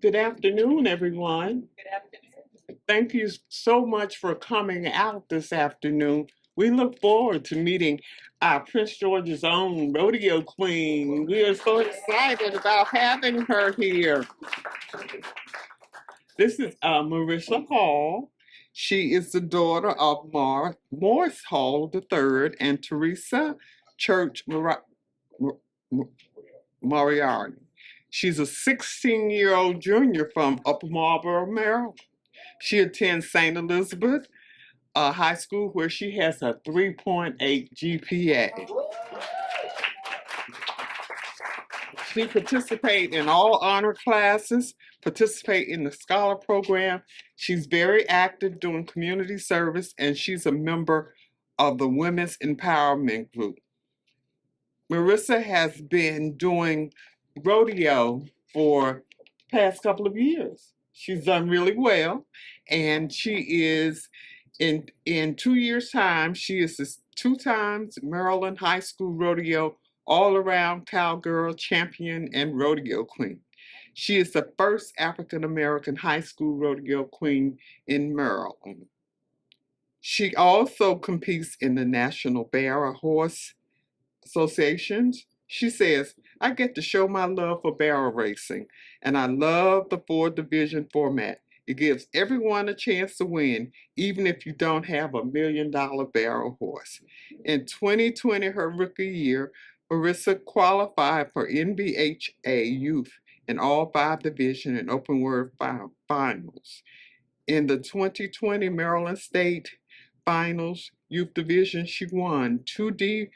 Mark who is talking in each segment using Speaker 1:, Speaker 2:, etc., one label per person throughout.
Speaker 1: Good afternoon, everyone. Thank you so much for coming out this afternoon. We look forward to meeting our Prince George's own rodeo queen. We are so excited about having her here. This is Morissa Hall. She is the daughter of Morris Hall III and Teresa Church Moriarty. She's a 16-year-old junior from Upper Marlboro, Maryland. She attends St. Elizabeth High School, where she has a 3.8 GPA. She participates in all honor classes, participate in the scholar program. She's very active doing community service, and she's a member of the Women's Empowerment Group. Morissa has been doing rodeo for the past couple of years. She's done really well, and she is in 2 years' time, she is the 2 times Maryland High School Rodeo all-around cowgirl champion and rodeo queen. She is the first African American high school rodeo queen in Maryland. She also competes in the National Barrel Horse Associations. She says, I get to show my love for barrel racing, and I love the 4-division format. It gives everyone a chance to win, even if you don't have a $1 million barrel horse. In 2020, her rookie year, Morissa qualified for NBHA Youth in all 5 division and open word finals. In the 2020 Maryland State Finals Youth Division, she won 2D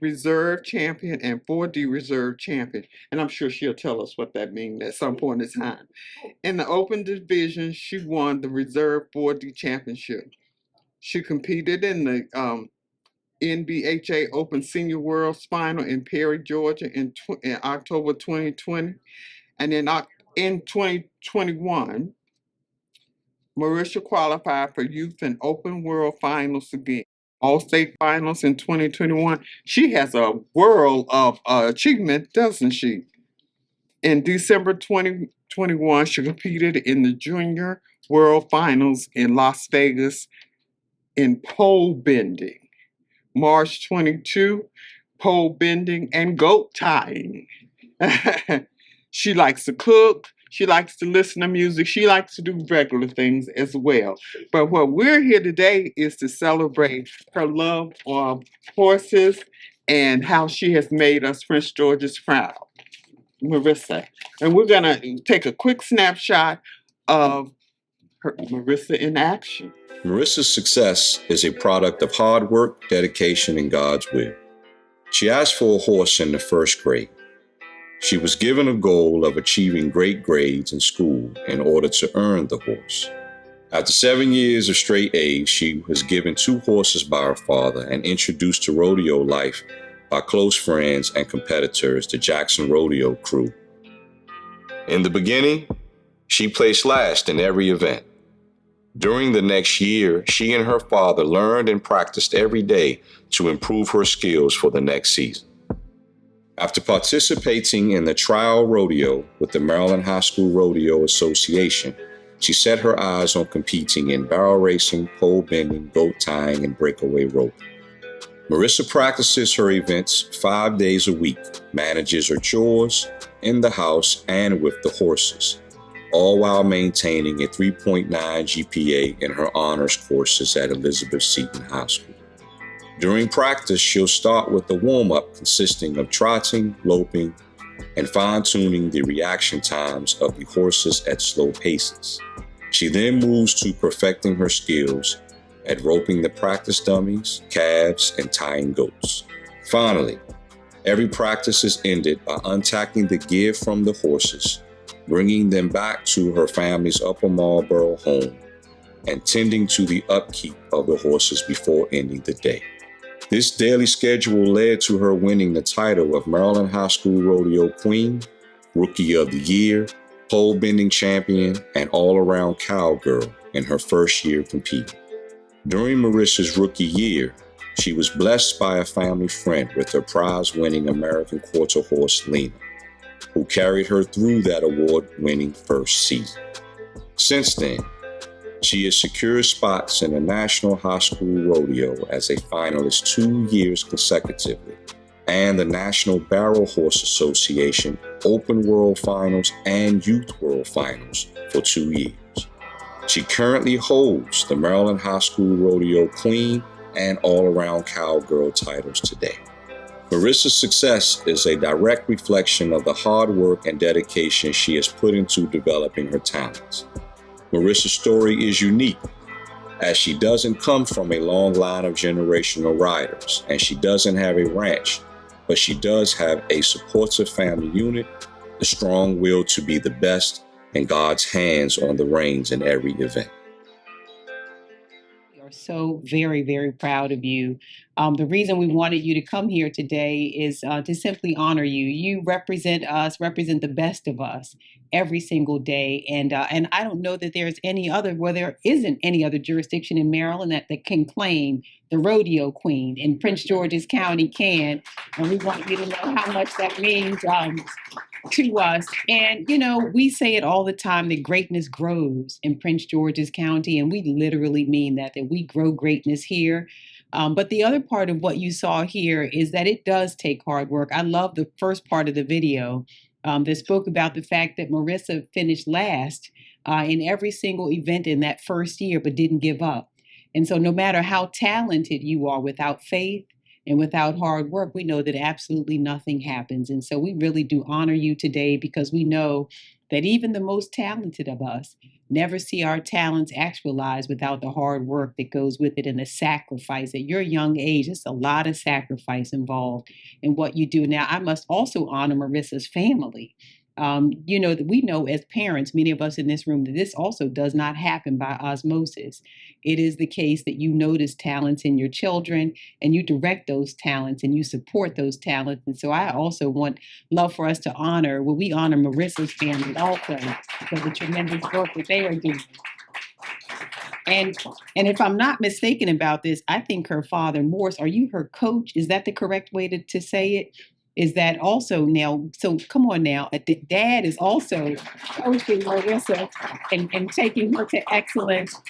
Speaker 1: Reserve Champion and 4D Reserve Champion. And I'm sure she'll tell us what that means at some point in time. In the open division, she won the Reserve 4D Championship. She competed in the NBHA Open Senior World Final in Perry, Georgia in October 2020. And in 2021, Morissa qualified for Youth and Open World Finals again. All state finals in 2021. She has a world of achievement, doesn't she? In December 2021, she competed in the Junior World Finals in Las Vegas in pole bending. March 22, pole bending and goat tying. She likes to cook. She likes to listen to music. She likes to do regular things as well. But what we're here today is to celebrate her love of horses and how she has made us Prince George's proud. Morissa. And we're going to take a quick snapshot of Morissa in action.
Speaker 2: Morissa's success is a product of hard work, dedication, and God's will. She asked for a horse in the 1st grade. She was given a goal of achieving great grades in school in order to earn the horse. After 7 years of straight A's, she was given 2 horses by her father and introduced to rodeo life by close friends and competitors, the Jackson Rodeo crew. In the beginning, she placed last in every event. During the next year, she and her father learned and practiced every day to improve her skills for the next season. After participating in the trial rodeo with the Maryland High School Rodeo Association, she set her eyes on competing in barrel racing, pole bending, goat tying, and breakaway roping. Morissa practices her events 5 days a week, manages her chores in the house and with the horses, all while maintaining a 3.9 GPA in her honors courses at Elizabeth Seton High School. During practice, she'll start with a warm-up consisting of trotting, loping, and fine-tuning the reaction times of the horses at slow paces. She then moves to perfecting her skills at roping the practice dummies, calves, and tying goats. Finally, every practice is ended by untacking the gear from the horses, bringing them back to her family's Upper Marlboro home, and tending to the upkeep of the horses before ending the day. This daily schedule led to her winning the title of Maryland High School Rodeo Queen, Rookie of the Year, pole bending champion, and all-around cowgirl in her first year competing. During Morissa's rookie year, she was blessed by a family friend with her prize-winning American Quarter horse, Lena, who carried her through that award-winning first season. Since then, she has secured spots in the National High School Rodeo as a finalist 2 years consecutively, and the National Barrel Horse Association Open World Finals and Youth World Finals for 2 years. She currently holds the Maryland High School Rodeo Queen and all-around cowgirl titles today. Morissa's success is a direct reflection of the hard work and dedication she has put into developing her talents. Morissa's story is unique, as she doesn't come from a long line of generational riders, and she doesn't have a ranch, but she does have a supportive family unit, the strong will to be the best, and God's hands on the reins in every event.
Speaker 3: We are so very, very proud of you. The reason we wanted you to come here today is to simply honor you. You represent us, represent the best of us every single day. And I don't know that there's any other, well, there isn't any other jurisdiction in Maryland that can claim the rodeo queen, and Prince George's County can. And we want you to know how much that means to us. And, you know, we say it all the time that greatness grows in Prince George's County, and we literally mean that we grow greatness here. But the other part of what you saw here is that it does take hard work. I love the first part of the video that spoke about the fact that Morissa finished last in every single event in that first year, but didn't give up. And so no matter how talented you are, without faith and without hard work, we know that absolutely nothing happens. And so we really do honor you today, because we know that even the most talented of us never see our talents actualized without the hard work that goes with it and the sacrifice. At your young age, it's a lot of sacrifice involved in what you do. Now, I must also honor Morissa's family. You know, that we know as parents, many of us in this room, that this also does not happen by osmosis. It is the case that you notice talents in your children and you direct those talents and you support those talents. And so I also want love for us to honor, well, we honor Morissa's family also for the tremendous work that they are doing. And if I'm not mistaken about this, I think her father, Morris, are you her coach? Is that the correct way to say it? Is that also now? So come on now, dad is also coaching Morissa and taking her to excellence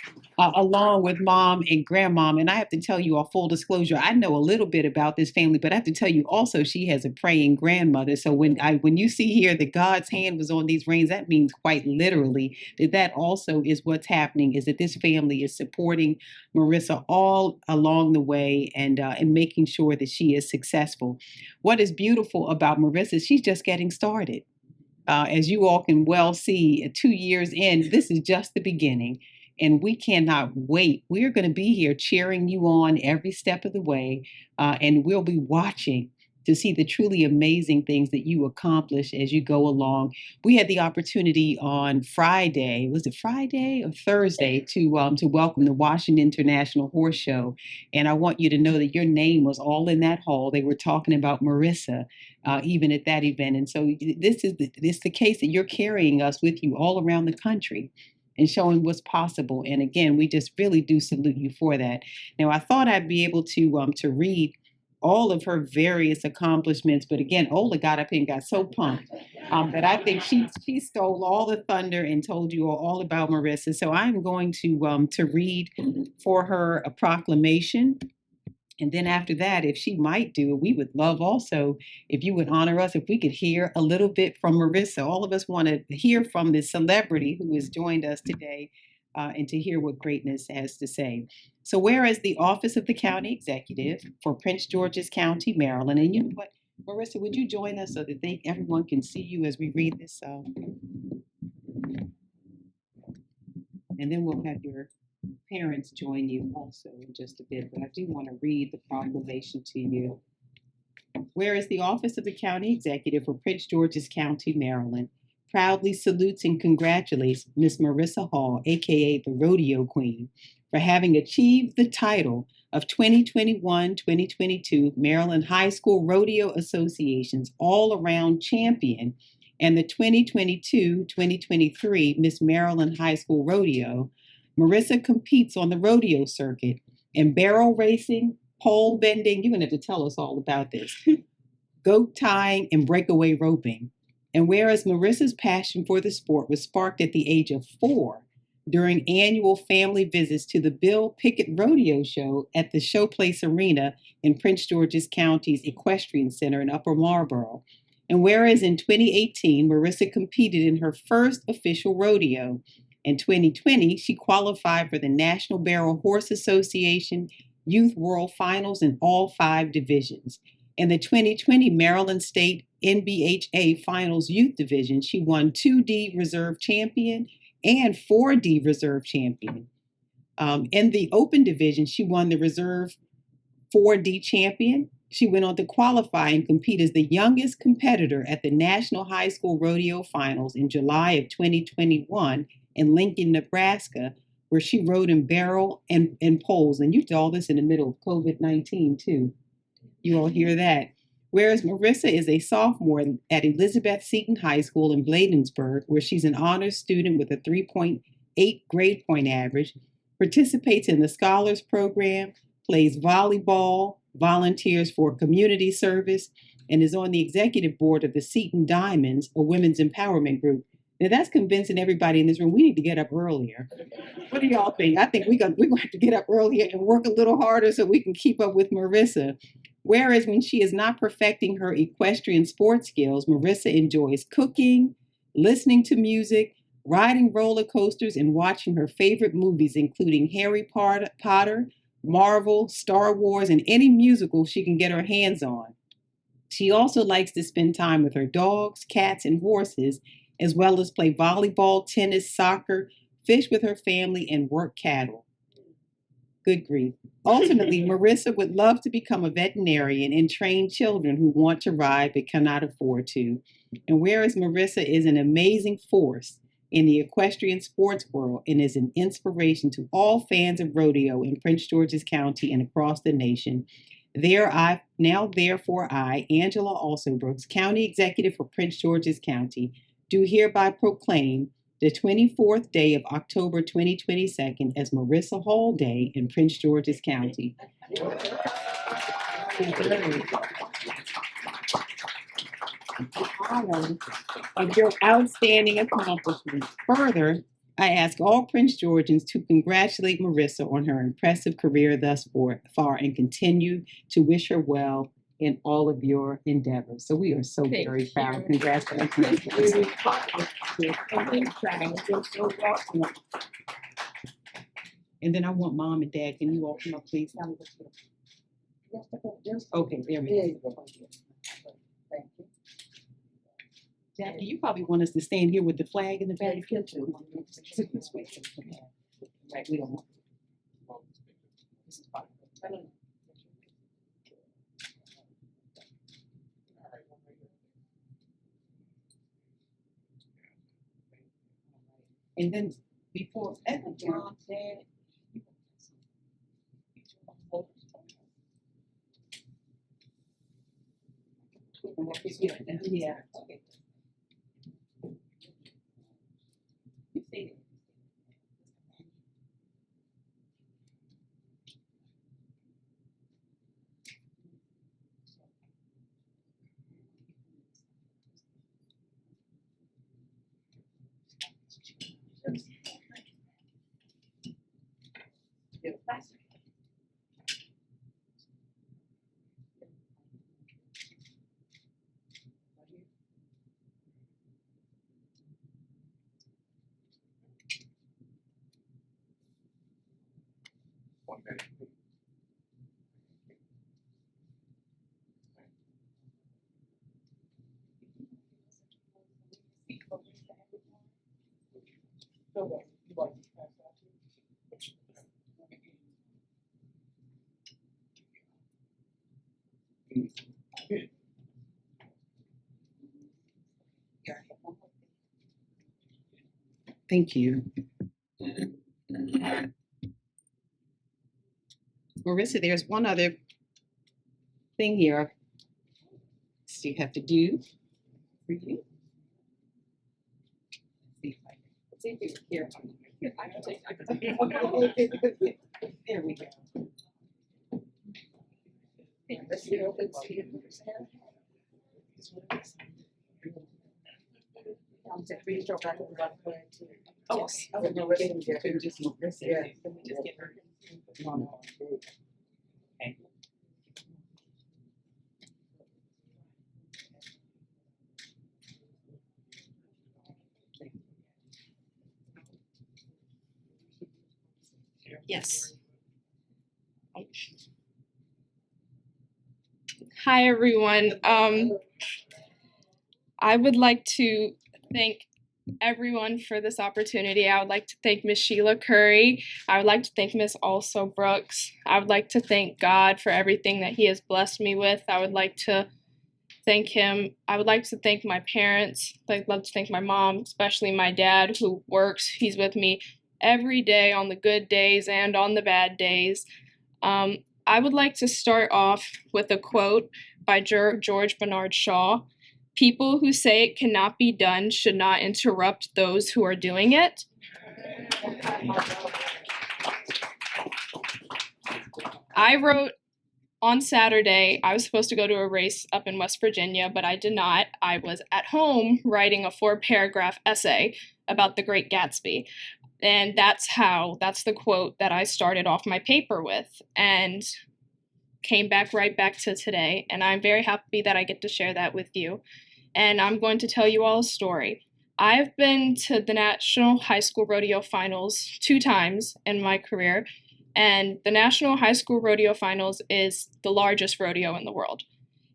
Speaker 3: along with mom and grandmom. And I have to tell you, all full disclosure, I know a little bit about this family, but I have to tell you also, she has a praying grandmother. So when you see here that God's hand was on these reins, that means quite literally that also is what's happening, is that this family is supporting Morissa all along the way and making sure that she is successful. What is beautiful about Morissa is she's just getting started. As you all can well see, 2 years in, this is just the beginning. And we cannot wait. We're going to be here cheering you on every step of the way. And we'll be watching to see the truly amazing things that you accomplish as you go along. We had the opportunity on Friday, was it Friday or Thursday, to welcome the Washington International Horse Show. And I want you to know that your name was all in that hall. They were talking about Morissa, even at that event. And so this is the case that you're carrying us with you all around the country and showing what's possible. And again, we just really do salute you for that. Now, I thought I'd be able to read all of her various accomplishments, but again, Ola got up here and got so pumped that I think she stole all the thunder and told you all about Morissa. So I'm going to read for her a proclamation. And then after that, if she might do it, we would love also if you would honor us, if we could hear a little bit from Morissa. All of us want to hear from this celebrity who has joined us today and to hear what greatness has to say. So whereas the Office of the County Executive for Prince George's County, Maryland, and you know what, Morissa, would you join us so that everyone can see you as we read this? And then we'll have your parents join you also in just a bit, but I do want to read the proclamation to you. Whereas the Office of the County Executive for Prince George's County, Maryland, proudly salutes and congratulates Miss Morissa Hall, aka the Rodeo Queen, for having achieved the title of 2021-2022 Maryland High School Rodeo Association's all-around champion and the 2022-2023 Miss Maryland High School Rodeo. Morissa competes on the rodeo circuit in barrel racing, pole bending, you're going to have to tell us all about this, goat tying, and breakaway roping. And whereas Morissa's passion for the sport was sparked at the age of 4 during annual family visits to the Bill Pickett Rodeo Show at the Showplace Arena in Prince George's County's Equestrian Center in Upper Marlboro. And whereas in 2018, Morissa competed in her first official rodeo. In 2020, she qualified for the National Barrel Horse Association Youth World Finals in all 5 divisions. In the 2020 Maryland State NBHA Finals Youth Division, she won 2D Reserve Champion and 4D Reserve Champion. In the Open Division, she won the Reserve 4D Champion. She went on to qualify and compete as the youngest competitor at the National High School Rodeo Finals in July of 2021 in Lincoln, Nebraska, where she rode in barrel and poles. And you did all this in the middle of COVID-19 too. You all hear that. Whereas Morissa is a sophomore at Elizabeth Seton High School in Bladensburg, where she's an honors student with a 3.8 grade point average, participates in the Scholars Program, plays volleyball, volunteers for community service, and is on the executive board of the Seton Diamonds, a women's empowerment group. Now that's convincing everybody in this room we need to get up earlier. What do y'all think? I think we're going to have to get up earlier and work a little harder so we can keep up with Morissa. Whereas when she is not perfecting her equestrian sports skills, Morissa enjoys cooking, listening to music, riding roller coasters, and watching her favorite movies, including Harry Potter, Marvel, Star Wars, and any musical she can get her hands on. She also likes to spend time with her dogs, cats, and horses, as well as play volleyball, tennis, soccer, fish with her family, and work cattle. Good grief. Ultimately, Morissa would love to become a veterinarian and train children who want to ride but cannot afford to. And whereas Morissa is an amazing force in the equestrian sports world and is an inspiration to all fans of rodeo in Prince George's County and across the nation, therefore I, Angela Alsobrooks, County Executive for Prince George's County, do hereby proclaim the 24th day of October 2022 as Morissa Hall Day in Prince George's County. Of your outstanding accomplishments. Further, I ask all Prince Georgians to congratulate Morissa on her impressive career thus far and continue to wish her well in all of your endeavors. So we are so very proud. Congratulations. And then I want Mom and Dad, can you all come up, please? Okay, there we go. Jackie, you probably want us to stand here with the flag in the back. Right, we don't want. This is fine. And then before Mom, Dad. Yeah. Okay. You see it. Thank you. Morissa, there's one other thing here you have to do for you. See if you here. I can take. There we go. Let's see.
Speaker 4: Yes. Hi, everyone. I would like to thank everyone for this opportunity. I would like to thank Miss Sheila Curry. I would like to thank Miss Also Brooks. I would like to thank God for everything that He has blessed me with. I would like to thank Him. I would like to thank my parents. I'd love to thank my mom, especially my dad who works. He's with me every day on the good days and on the bad days. I would like to start off with a quote by George Bernard Shaw. People who say it cannot be done should not interrupt those who are doing it. I wrote on Saturday, I was supposed to go to a race up in West Virginia, but I did not. I was at home writing a 4-paragraph essay about the Great Gatsby. And that's the quote that I started off my paper with and came right back to today. And I'm very happy that I get to share that with you. And I'm going to tell you all a story. I've been to the National High School Rodeo Finals 2 times in my career. And the National High School Rodeo Finals is the largest rodeo in the world.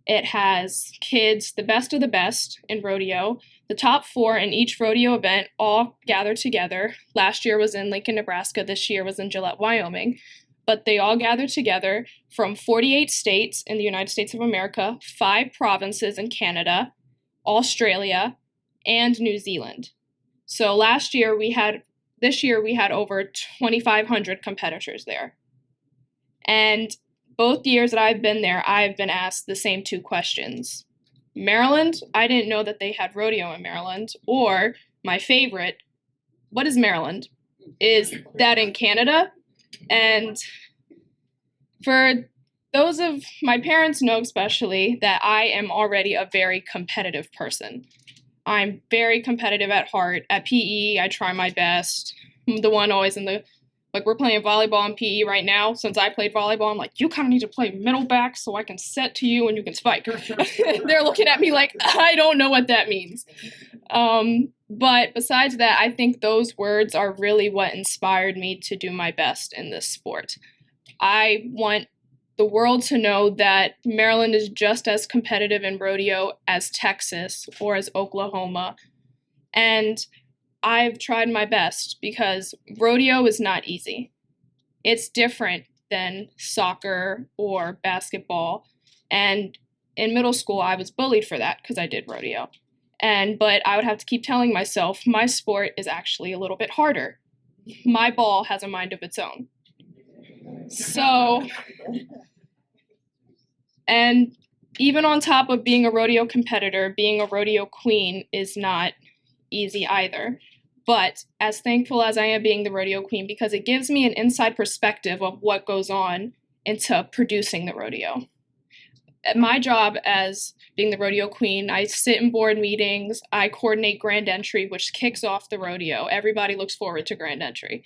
Speaker 4: It has kids, the best of the best in rodeo. The top 4 in each rodeo event all gather together. Last year was in Lincoln, Nebraska. This year was in Gillette, Wyoming. But they all gather together from 48 states in the United States of America, 5 provinces in Canada, Australia, and New Zealand. So this year we had over 2,500 competitors there. And both years that I've been there, I've been asked the same 2 questions. Maryland, I didn't know that they had rodeo in Maryland. Or my favorite, what is Maryland? Is that in Canada? And for those of my parents know especially that I am already a very competitive person. I'm very competitive at heart. At PE, I try my best. I'm the one always we're playing volleyball in PE right now. Since I played volleyball, I'm like, you kind of need to play middle back so I can set to you and you can spike. They're looking at me like, I don't know what that means. But besides that, I think those words are really what inspired me to do my best in this sport. I want the world to know that Maryland is just as competitive in rodeo as Texas or as Oklahoma. And I've tried my best because rodeo is not easy. It's different than soccer or basketball. And in middle school, I was bullied for that because I did rodeo. But I would have to keep telling myself my sport is actually a little bit harder. My ball has a mind of its own. So, and even on top of being a rodeo competitor, being a rodeo queen is not easy either. But as thankful as I am being the rodeo queen, because it gives me an inside perspective of what goes on into producing the rodeo. At my job as being the rodeo queen, I sit in board meetings, I coordinate grand entry, which kicks off the rodeo. Everybody looks forward to grand entry.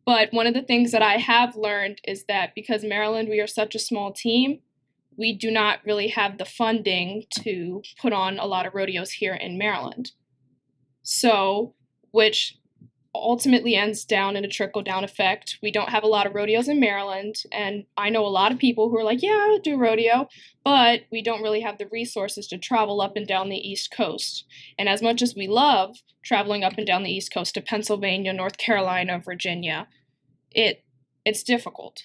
Speaker 4: But one of the things that I have learned is that because Maryland, we are such a small team, we do not really have the funding to put on a lot of rodeos here in Maryland. So, which ultimately ends down in a trickle-down effect. We don't have a lot of rodeos in Maryland, and I know a lot of people who are like, yeah, I do rodeo, but we don't really have the resources to travel up and down the East Coast. And as much as we love traveling up and down the East Coast to Pennsylvania, North Carolina, Virginia, it's difficult.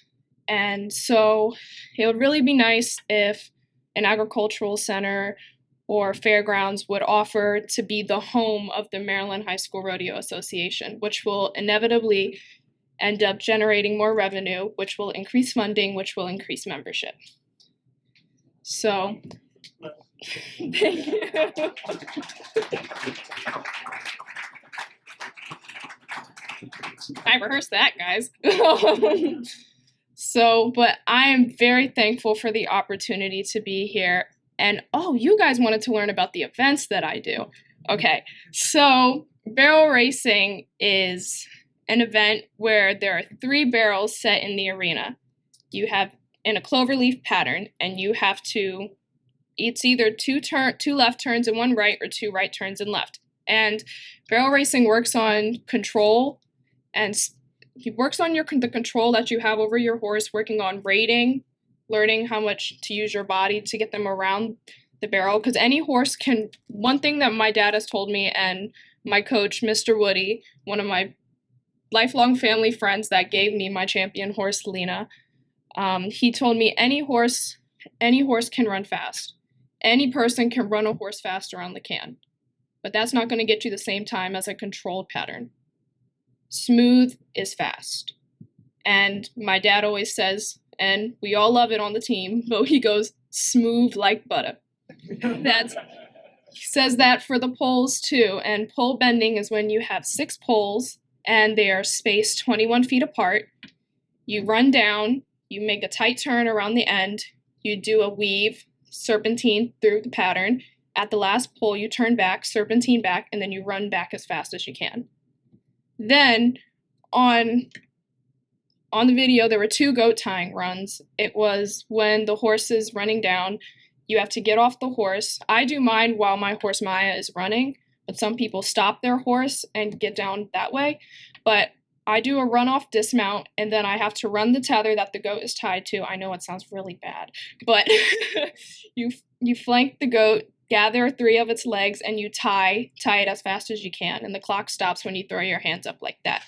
Speaker 4: And so it would really be nice if an agricultural center or fairgrounds would offer to be the home of the Maryland High School Rodeo Association, which will inevitably end up generating more revenue, which will increase funding, which will increase membership. So, thank you. I rehearsed that, guys. But I am very thankful for the opportunity to be here. And you guys wanted to learn about the events that I do. Okay, so barrel racing is an event where there are 3 barrels set in the arena. You have in a cloverleaf pattern, and you have to, it's either 2 left turns and 1 right, or 2 right turns and left. And barrel racing works on control, and it works on the control that you have over your horse, working on rating, learning how much to use your body to get them around the barrel. Because any horse can, one thing that my dad has told me, and my coach, Mr. Woody, one of my lifelong family friends that gave me my champion horse, Lena, he told me any horse can run fast. Any person can run a horse fast around the can, but that's not going to get you the same time as a controlled pattern. Smooth is fast. And my dad always says, and we all love it on the team, but he goes, smooth like butter. He says that for the poles too. And pole bending is when you have 6 poles and they are spaced 21 feet apart. You run down, you make a tight turn around the end, you do a weave, serpentine through the pattern. At the last pole, you turn back, serpentine back, and then you run back as fast as you can. Then on the video, there were 2 goat tying runs. It was when the horse is running down, you have to get off the horse. I do mine while my horse Maya is running, but some people stop their horse and get down that way. But I do a runoff dismount, and then I have to run the tether that the goat is tied to. I know it sounds really bad, but you flank the goat, gather 3 of its legs, and you tie it as fast as you can, and the clock stops when you throw your hands up like that.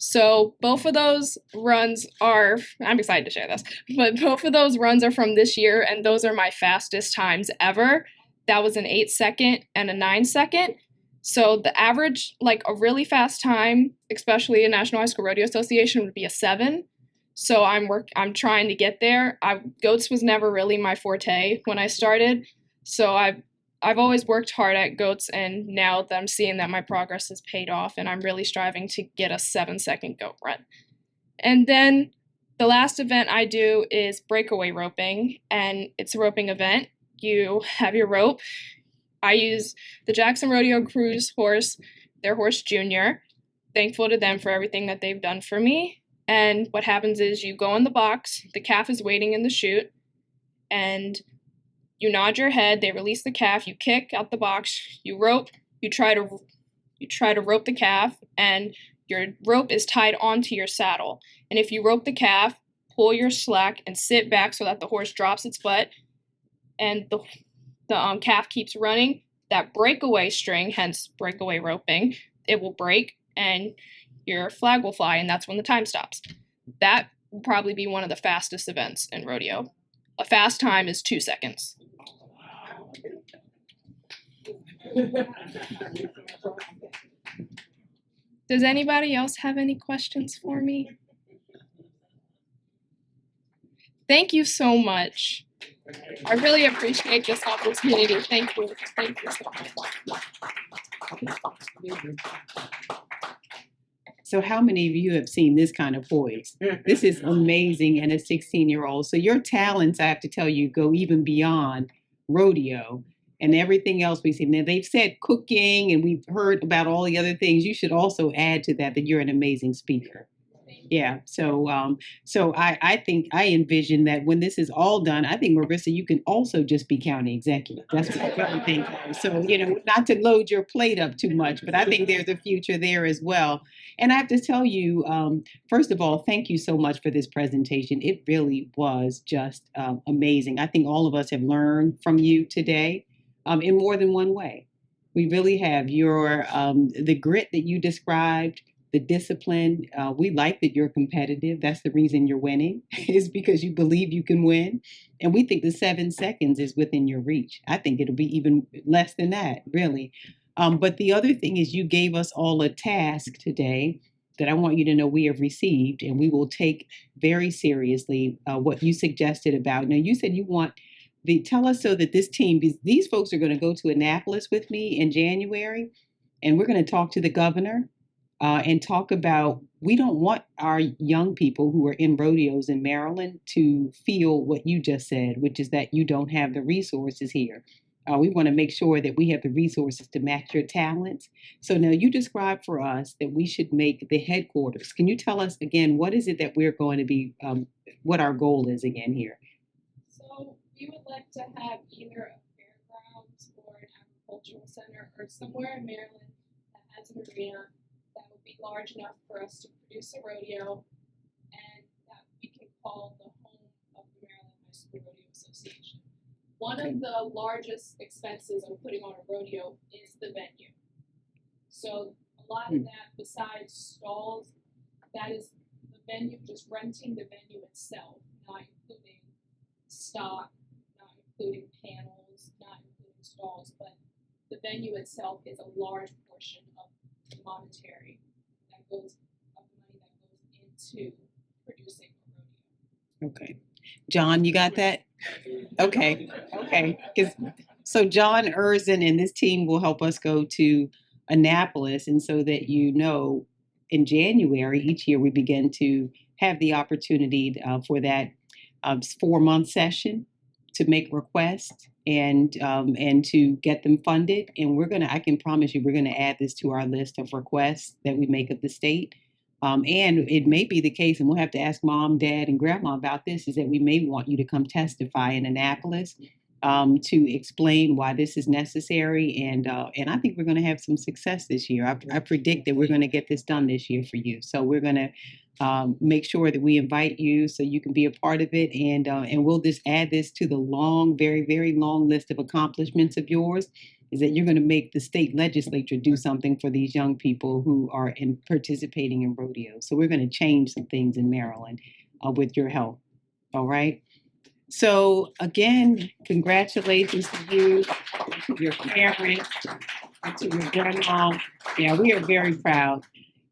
Speaker 4: So both of those runs are, I'm excited to share this, but both of those runs are from this year, and those are my fastest times ever. That was an 8-second and a 9-second. So the average, like a really fast time, especially in National High School Rodeo Association, would be a 7. So I'm trying to get there. Goats was never really my forte when I started. So I've always worked hard at goats, and now that I'm seeing that my progress has paid off, and I'm really striving to get a 7-second goat run. And then the last event I do is breakaway roping, and it's a roping event. You have your rope. I use the Jackson Rodeo Crew's horse, their horse Junior. Thankful to them for everything that they've done for me. And what happens is you go in the box, the calf is waiting in the chute, and you nod your head, they release the calf, you kick out the box, you rope, you try to rope the calf, and your rope is tied onto your saddle. And if you rope the calf, pull your slack and sit back so that the horse drops its butt, and the calf keeps running, that breakaway string, hence breakaway roping, it will break and your flag will fly, and that's when the time stops. That will probably be one of the fastest events in rodeo. A fast time is 2 seconds. Does anybody else have any questions for me? Thank you so much. I really appreciate this opportunity. Thank you. Thank you so much.
Speaker 3: So how many of you have seen this kind of poise? This is amazing, and a 16-year-old. So your talents, I have to tell you, go even beyond rodeo and everything else we've seen. Now, they've said cooking, and we've heard about all the other things. You should also add to that you're an amazing speaker. Yeah. So I think I envision that when this is all done, I think, Morissa, you can also just be county executive. That's what I really think. So, not to load your plate up too much, but I think there's a future there as well. And I have to tell you, first of all, thank you so much for this presentation. It really was just amazing. I think all of us have learned from you today in more than one way. We really have. The grit that you described, the the discipline. We like that you're competitive. That's the reason you're winning, is because you believe you can win. And we think the 7 seconds is within your reach. I think it'll be even less than that, really. But the other thing is, you gave us all a task today that I want you to know we have received, and we will take very seriously what you suggested about. Now, you said you want tell us so that this team, these folks are going to go to Annapolis with me in January, and we're going to talk to the governor and talk about, we don't want our young people who are in rodeos in Maryland to feel what you just said, which is that you don't have the resources here. We want to make sure that we have the resources to match your talents. So now you described for us that we should make the headquarters. Can you tell us again, what is it that we're going to be, what our goal is again here?
Speaker 4: So we would like to have either a fairgrounds or an agricultural center or somewhere in Maryland that has an arena that would be large enough for us to produce a rodeo, and that we can call the home of the Maryland High School Rodeo Association. One of the largest expenses of putting on a rodeo is the venue. So a lot of that, besides stalls, that is the venue, just renting the venue itself, not including stock, not including panels, not including stalls, but the venue itself is a large portion of the monetary that goes, of the money that goes into producing a rodeo.
Speaker 3: Okay. John, you got that? Okay. Okay. So John Erzin and this team will help us go to Annapolis. And so that you know, in January each year, we begin to have the opportunity for that 4-month session to make requests and to get them funded. And I can promise you, we're gonna add this to our list of requests that we make of the state. And it may be the case, and we'll have to ask mom, dad, and grandma about this, is that we may want you to come testify in Annapolis to explain why this is necessary. And I think we're going to have some success this year. I predict that we're going to get this done this year for you. So we're going to make sure that we invite you so you can be a part of it. And we'll just add this to the long, very, very long list of accomplishments of yours, is that you're going to make the state legislature do something for these young people who are participating in rodeo. So we're going to change some things in Maryland with your help. All right. So again, congratulations to you, to your parents, to your grandma. Yeah, we are very proud.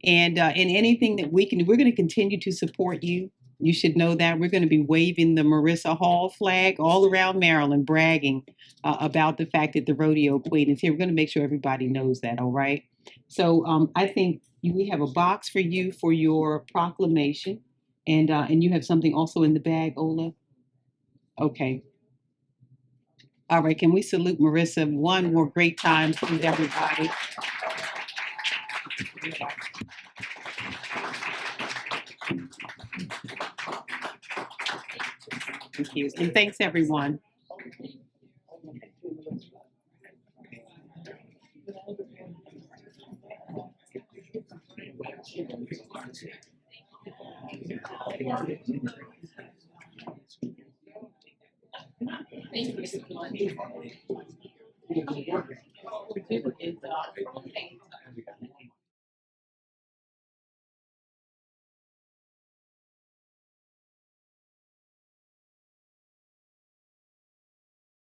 Speaker 3: And in anything that we can do, we're going to continue to support you. You should know that we're going to be waving the Morissa Hall flag all around Maryland, bragging about the fact that the rodeo queen is here. We're going to make sure everybody knows that, all right? So I think we have a box for you for your proclamation. And you have something also in the bag, Ola? Okay. All right. Can we salute Morissa one more great time, please, everybody? Thank you. And thanks, everyone.
Speaker 4: Thank you so much.